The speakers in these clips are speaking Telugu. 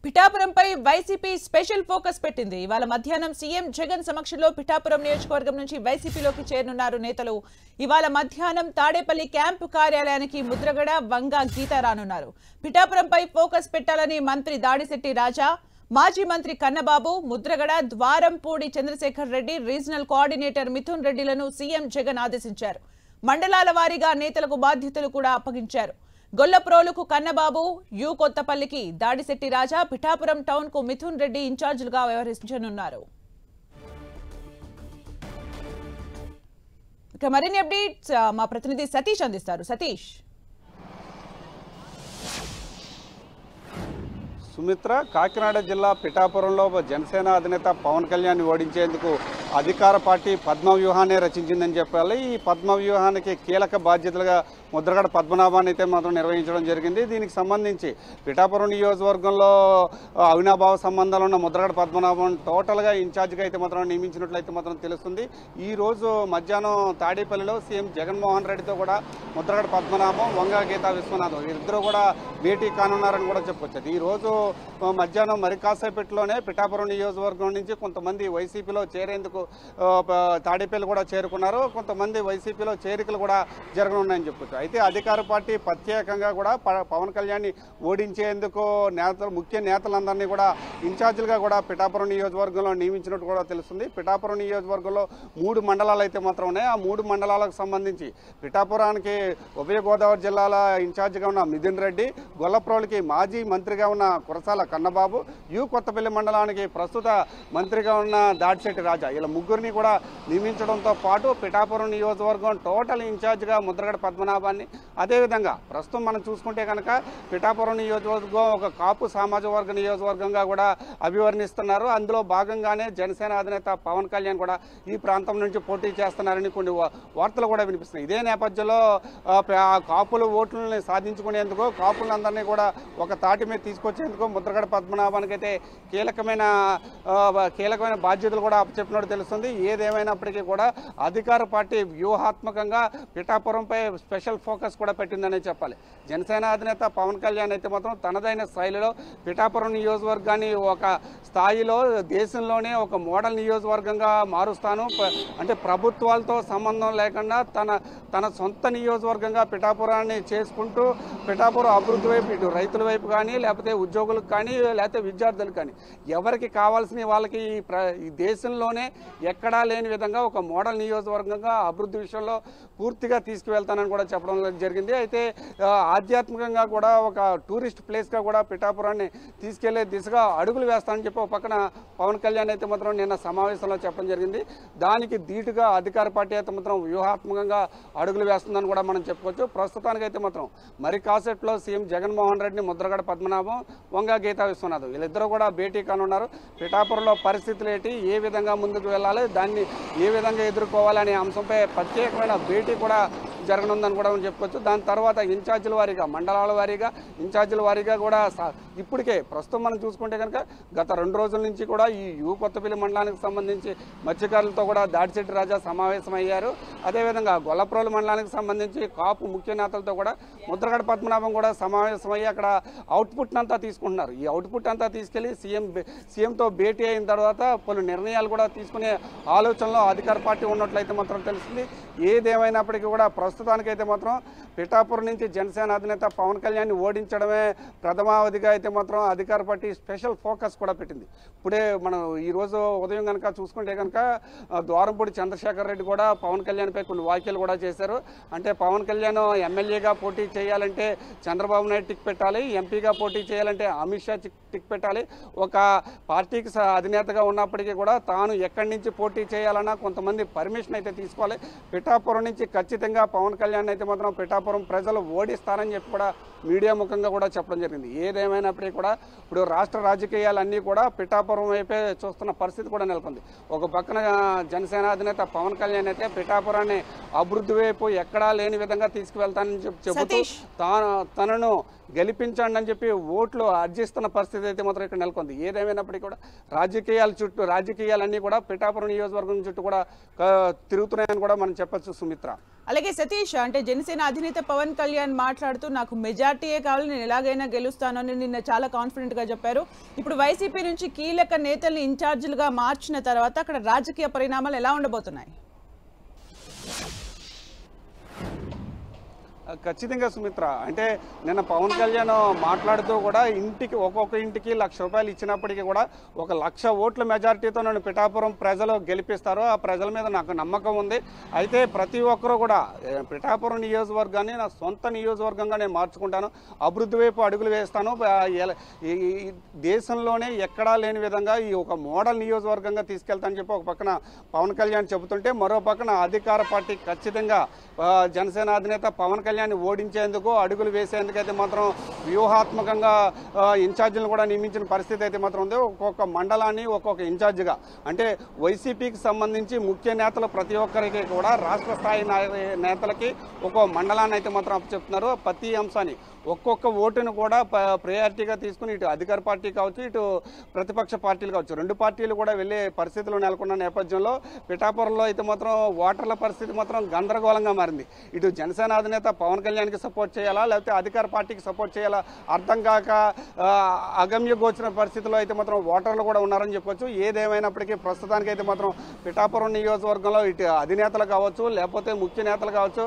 పిఠాపురంపై వైసీపీ స్పెషల్ ఫోకస్ పెట్టింది. ఇవాళ మధ్యాహ్నం సీఎం జగన్ సమక్షంలో పిఠాపురం నియోజకవర్గం నుంచి వైసీపీలోకి చేరనున్నారు నేతలు. ఇవాళ మధ్యాహ్నం తాడేపల్లి క్యాంపు కార్యాలయానికి ముద్రగడ, వంగ, గీత రానున్నారు. పిఠాపురంపై ఫోకస్ పెట్టాలని మంత్రి దాడిశెట్టి రాజా, మాజీ మంత్రి కన్నబాబు, ముద్రగడ, ద్వారంపూడి చంద్రశేఖర్ రెడ్డి, రీజనల్ కోఆర్డినేటర్ మిథున్ రెడ్డిలను సీఎం జగన్ ఆదేశించారు. మండలాల వారీగా నేతలకు బాధ్యతలు కూడా అప్పగించారు. గొల్లప్రోలుకు కన్నబాబు, యు కొత్తపల్లికి దాడిశెట్టి రాజా, పిఠాపురం టౌన్ కు మిథున్ రెడ్డి ఇన్ఛార్జీలుగా వ్యవహరించనున్నారు. ఇక మరిన్ని అప్డేట్స్ మా ప్రతినిధి సతీష్ అందిస్తారు. సతీష్. సుమిత్ర, కాకినాడ జిల్లా పిఠాపురంలో జనసేన అధినేత పవన్ కళ్యాణ్ ఓడించేందుకు అధికార పార్టీ పద్మవ్యూహాన్ని రచించిందని చెప్పాలి. ఈ పద్మవ్యూహానికి కీలక బాధ్యతలుగా ముద్రగడ పద్మనాభాన్ని అయితే మాత్రం నిర్వహించడం జరిగింది. దీనికి సంబంధించి పిఠాపురం నియోజకవర్గంలో అవినాభావ సంబంధాలు ఉన్న ముద్రగడ పద్మనాభం టోటల్గా ఇన్ఛార్జిగా అయితే మాత్రం నియమించినట్లయితే మాత్రం తెలుస్తుంది. ఈ రోజు మధ్యాహ్నం తాడేపల్లిలో సీఎం జగన్మోహన్ రెడ్డితో కూడా ముద్రగడ పద్మనాభం, వంగ, గీతా విశ్వనాథం ఇద్దరు కూడా భేటీ కానున్నారని కూడా చెప్పొచ్చు. ఈ రోజు మధ్యాహ్నం మరి కాసేపట్లోనే పిఠాపురం నియోజకవర్గం నుంచి కొంతమంది వైసీపీలో చేరేందుకు తాడేపల్లి కూడా చేరుకున్నారు. కొంతమంది వైసీపీలో చేరికలు కూడా జరగనున్నాయని చెప్పొచ్చు. అయితే అధికార పార్టీ ప్రత్యేకంగా కూడా పవన్ కళ్యాణ్ని ఓడించేందుకు ముఖ్య నేతలందరినీ కూడా ఇన్ఛార్జీలుగా కూడా పిఠాపురం నియోజకవర్గంలో నియమించినట్టు కూడా తెలుస్తుంది. పిఠాపురం నియోజకవర్గంలో 3 మండలాలు అయితే మాత్రం ఉన్నాయి. ఆ 3 మండలాలకు సంబంధించి పిఠాపురానికి ఉభయ గోదావరి జిల్లాల ఇన్ఛార్జిగా ఉన్న మిథున్ రెడ్డి, గొల్లప్రోలుకి మాజీ మంత్రిగా ఉన్న కురసాల కన్నబాబు, యు కొత్తపల్లి మండలానికి ప్రస్తుత మంత్రిగా ఉన్న దాడిశెట్టి రాజా, ఇలా ముగ్గురిని కూడా నియమించడంతో పాటు పిఠాపురం నియోజకవర్గం టోటల్ ఇన్ఛార్జిగా ముద్రగడ పద్మనాభాన్ని, అదేవిధంగా ప్రస్తుతం మనం చూసుకుంటే కనుక పిఠాపురం నియోజకవర్గం ఒక కాపు సామాజిక వర్గ నియోజకవర్గంగా కూడా అభివర్ణిస్తున్నారు. అందులో భాగంగానే జనసేన అధినేత పవన్ కళ్యాణ్ కూడా ఈ ప్రాంతం నుంచి పోటీ చేస్తున్నారని కొన్ని వార్తలు కూడా వినిపిస్తున్నాయి. ఇదే నేపథ్యంలో కాపుల ఓట్లని సాధించుకునేందుకు, కాపులందరినీ కూడా ఒక తాటి మీద తీసుకొచ్చేందుకు ముద్రగడ పద్మనాభానికి అయితే కీలకమైన బాధ్యతలు కూడా చెప్పినట్టు తెలుస్తుంది. ఏదేమైనప్పటికీ కూడా అధికార పార్టీ వ్యూహాత్మకంగా పిఠాపురంపై స్పెషల్ ఫోకస్ కూడా పెట్టిందనే చెప్పాలి. జనసేన అధినేత పవన్ కళ్యాణ్ అయితే మాత్రం తనదైన స్థాయిలో పిఠాపురం నియోజకవర్గాన్ని ఒక స్థాయిలో దేశంలోనే ఒక మోడల్ నియోజకవర్గంగా మారుస్తాను, అంటే ప్రభుత్వాలతో సంబంధం లేకుండా తన సొంత నియోజకవర్గంగా పిఠాపురాన్ని చేసుకుంటూ పిఠాపురం అభివృద్ధి వైపు, ఇటు రైతుల వైపు కానీ, లేకపోతే ఉద్యోగులకు కానీ, లేకపోతే విద్యార్థులకు కానీ ఎవరికి కావాల్సిన వాళ్ళకి ఈ దేశంలోనే ఎక్కడా లేని విధంగా ఒక మోడల్ నియోజకవర్గంగా అభివృద్ధి విషయంలో పూర్తిగా తీసుకువెళ్తానని కూడా చెప్పడం జరిగింది. అయితే ఆధ్యాత్మికంగా కూడా ఒక టూరిస్ట్ ప్లేస్గా కూడా పిఠాపురాన్ని తీసుకెళ్లే దిశగా అడుగులు వేస్తానని చెప్పి ఒక పక్కన పవన్ కళ్యాణ్ అయితే మాత్రం నిన్న సమావేశంలో చెప్పడం జరిగింది. దానికి ధీటుగా అధికార పార్టీ అయితే మాత్రం వ్యూహాత్మకంగా అడుగులు వేస్తుందని కూడా మనం చెప్పుకోవచ్చు. ప్రస్తుతానికైతే మాత్రం మరి కాసేట్లో సీఎం జగన్మోహన్ రెడ్డిని, ముద్రగడ పద్మనాభం, వంగ, గీతా విశ్వనాథం వీళ్ళిద్దరూ కూడా భేటీ కానున్నారు. పిఠాపురంలో పరిస్థితులు ఏంటి, ఏ విధంగా ముందుకు వెళ్ళాలి, దాన్ని ఏ విధంగా ఎదుర్కోవాలనే అంశంపై ప్రత్యేకమైన భేటీ కూడా జరగనుందని కూడా చెప్పుకోవచ్చు. దాని తర్వాత ఇన్ఛార్జీల వారీగా, మండలాల వారీగా, ఇన్ఛార్జీల వారీగా కూడా ఇప్పటికే ప్రస్తుతం మనం చూసుకుంటే కనుక గత 2 రోజుల నుంచి కూడా ఈ యు కొత్తపల్లి మండలానికి సంబంధించి మత్స్యకారులతో కూడా దాడిశెట్టి రాజా సమావేశమయ్యారు. అదేవిధంగా గొల్లప్రోలు మండలానికి సంబంధించి కాపు ముఖ్య నేతలతో కూడా ముద్రగడ పద్మనాభం కూడా సమావేశమయ్యి అక్కడ అవుట్పుట్ అంతా తీసుకుంటున్నారు. ఈ అవుట్పుట్ అంతా తీసుకెళ్లి సీఎంతో భేటీ అయిన తర్వాత పలు నిర్ణయాలు కూడా తీసుకునే ఆలోచనలో అధికార పార్టీ ఉన్నట్లయితే మాత్రం తెలుస్తుంది. ఏదేమైనప్పటికీ కూడా ప్రస్తుతానికైతే మాత్రం పిఠాపురం నుంచి జనసేన అధినేత పవన్ కళ్యాణ్ని ఓడించడమే ప్రథమావధిగా అయితే మాత్రం అధికార పార్టీ స్పెషల్ ఫోకస్ కూడా పెట్టింది. ఇప్పుడే మనం ఈరోజు ఉదయం కనుక చూసుకుంటే కనుక ద్వారంపూడి చంద్రశేఖర్ రెడ్డి కూడా పవన్ కళ్యాణ్పై కొన్ని వ్యాఖ్యలు కూడా చేశారు. అంటే పవన్ కళ్యాణ్ ఎమ్మెల్యేగా పోటీ చేయాలంటే చంద్రబాబు నాయుడు టిక్ పెట్టాలి, ఎంపీగా పోటీ చేయాలంటే అమిత్ షా టిక్ పెట్టాలి. ఒక పార్టీకి అధినేతగా ఉన్నప్పటికీ కూడా తాను ఎక్కడి నుంచి పోటీ చేయాలన్నా కొంతమంది పర్మిషన్ అయితే తీసుకోవాలి. పిఠాపురం నుంచి ఖచ్చితంగా పవన్ కళ్యాణ్ అయితే మాత్రం పిఠాపురం ప్రజలు ఓడిస్తారని చెప్పి కూడా మీడియా ముఖంగా కూడా చెప్పడం జరిగింది. ఏదేమైనప్పటికీ కూడా ఇప్పుడు రాష్ట్ర రాజకీయాలన్నీ కూడా పిఠాపురం వైపే చూస్తున్న పరిస్థితి కూడా నెలకొంది. ఒక పక్కన జనసేన అధినేత పవన్ కళ్యాణ్ అయితే పిఠాపురాన్ని అభివృద్ధి వైపు ఎక్కడా లేని విధంగా తీసుకువెళ్తానని చెబుతూ తనను గెలిపించండి అని చెప్పి ఓట్లు అర్జిస్తున్న పరిస్థితి అయితే మాత్రం ఇక్కడ నెలకొంది. ఏదేమైనప్పటికీ కూడా రాజకీయాలన్నీ కూడా పిఠాపురం నియోజకవర్గం చుట్టూ కూడా తిరుగుతున్నాయని కూడా మనం చెప్పొచ్చు సుమిత్ర. అలాగే సతీష్, అంటే జనసేన అధినేత పవన్ కళ్యాణ్ మాట్లాడుతూ నాకు మెజార్టీయే కావాలి, నేను ఎలాగైనా గెలుస్తాను అని నిన్న చాలా కాన్ఫిడెంట్ గా చెప్పారు. ఇప్పుడు వైసీపీ నుంచి కీలక నేతల్ని ఇన్ఛార్జీలుగా మార్చిన తర్వాత అక్కడ రాజకీయ పరిణామాలు ఎలా ఉండబోతున్నాయి? ఖచ్చితంగా సుమిత్ర, అంటే నిన్న పవన్ కళ్యాణ్ మాట్లాడుతూ కూడా ఇంటికి ఒక్కొక్క ఇంటికి ₹1,00,000 ఇచ్చినప్పటికీ కూడా 1,00,000 ఓట్ల మెజారిటీతో నన్ను పిఠాపురం ప్రజలు గెలిపిస్తారు, ఆ ప్రజల మీద నాకు నమ్మకం ఉంది. అయితే ప్రతి ఒక్కరూ కూడా పిఠాపురం నియోజకవర్గాన్ని నా సొంత నియోజకవర్గంగా నేను మార్చుకుంటాను, అభివృద్ధి వైపు అడుగులు వేస్తాను, ఈ దేశంలోనే ఎక్కడా లేని విధంగా ఈ ఒక మోడల్ నియోజకవర్గంగా తీసుకెళ్తానని చెప్పి ఒక పక్కన పవన్ కళ్యాణ్ చెబుతుంటే, మరో పక్కన అధికార పార్టీ ఖచ్చితంగా జనసేన అధినేత పవన్ కళ్యాణ్ ఓడించేందుకు అడుగులు వేసేందుకైతే మాత్రం వ్యూహాత్మకంగా ఇన్ఛార్జీలను కూడా నియమించిన పరిస్థితి అయితే మాత్రం ఉంది. ఒక్కొక్క మండలాన్ని ఒక్కొక్క ఇన్ఛార్జిగా, అంటే వైసీపీకి సంబంధించి ముఖ్య నేతలు ప్రతి ఒక్కరికి కూడా రాష్ట్ర స్థాయి నేతలకి ఒక్కో మండలాన్ని అయితే మాత్రం అప్పచెప్తున్నారు. ప్రతి అంశాన్ని ఒక్కొక్క ఓటును కూడా ప్రయారిటీగా తీసుకుని ఇటు అధికార పార్టీ కావచ్చు, ఇటు ప్రతిపక్ష పార్టీలు కావచ్చు, రెండు పార్టీలు కూడా వెళ్ళే పరిస్థితులు నెలకొన్న నేపథ్యంలో పిఠాపురంలో అయితే మాత్రం ఓటర్ల పరిస్థితి మాత్రం గందరగోళంగా మారింది. ఇటు జనసేన అధినేత పవన్ కళ్యాణ్కి సపోర్ట్ చేయాలా, లేకపోతే అధికార పార్టీకి సపోర్ట్ చేయాలా అర్థం కాక అగమ్య గోచర పరిస్థితిలో అయితే మాత్రం ఓటర్లు కూడా ఉన్నారని చెప్పొచ్చు. ఏదేమైనప్పటికీ ప్రస్తుతానికి అయితే మాత్రం పిఠాపురం నియోజకవర్గంలో ఇటు అధినేతలు కావచ్చు, లేకపోతే ముఖ్య నేతలు కావచ్చు,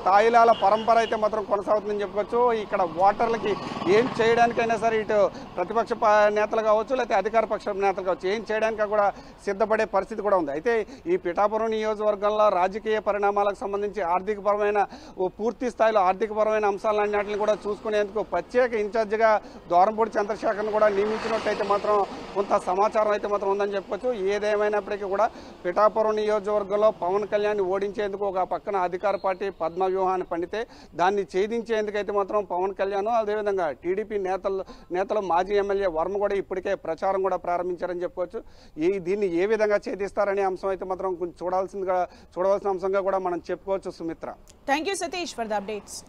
తాయిలాల పరంపర అయితే మాత్రం కొనసాగుతుందని చెప్పుకోవచ్చు. ఇక్కడ ఓటర్లకి ఏం చేయడానికైనా సరే ఇటు ప్రతిపక్ష నేతలు కావచ్చు, లేకపోతే అధికార పక్ష నేతలు కావచ్చు, ఏం చేయడానికి కూడా సిద్ధపడే పరిస్థితి కూడా ఉంది. అయితే ఈ పిఠాపురం నియోజకవర్గంలో రాజకీయ పరిణామాలకు సంబంధించి ఆర్థికపరమైన పూర్తి స్థాయిలో ఆర్థికపరమైన అంశాలన్నింటిని కూడా చూసుకునేందుకు ప్రత్యేక ఇన్ఛార్జిగా దూరంపూడి చంద్రశేఖర్ను కూడా నియమించినట్టయితే మాత్రం కొంత సమాచారం అయితే మాత్రం ఉందని చెప్పొచ్చు. ఏదేమైనప్పటికీ కూడా పిఠాపురం నియోజకవర్గంలో పవన్ కళ్యాణ్ ఓడించేందుకు ఒక పక్కన అధికార పార్టీ పద్మ వ్యూహాన్ని పండితే దాన్ని ఛేదించేందుకైతే మాత్రం పవన్ కళ్యాణ్, అదేవిధంగా టీడీపీ నేతలు మాజీ ఎమ్మెల్యే వర్మ కూడా ఇప్పటికే ప్రచారం కూడా ప్రారంభించారని చెప్పుకోవచ్చు. దీన్ని ఏ విధంగా ఛేదిస్తారనే అంశం అయితే మాత్రం చూడవలసిన అంశంగా కూడా మనం చెప్పుకోవచ్చు. Sumitra, thank you Satish for the updates.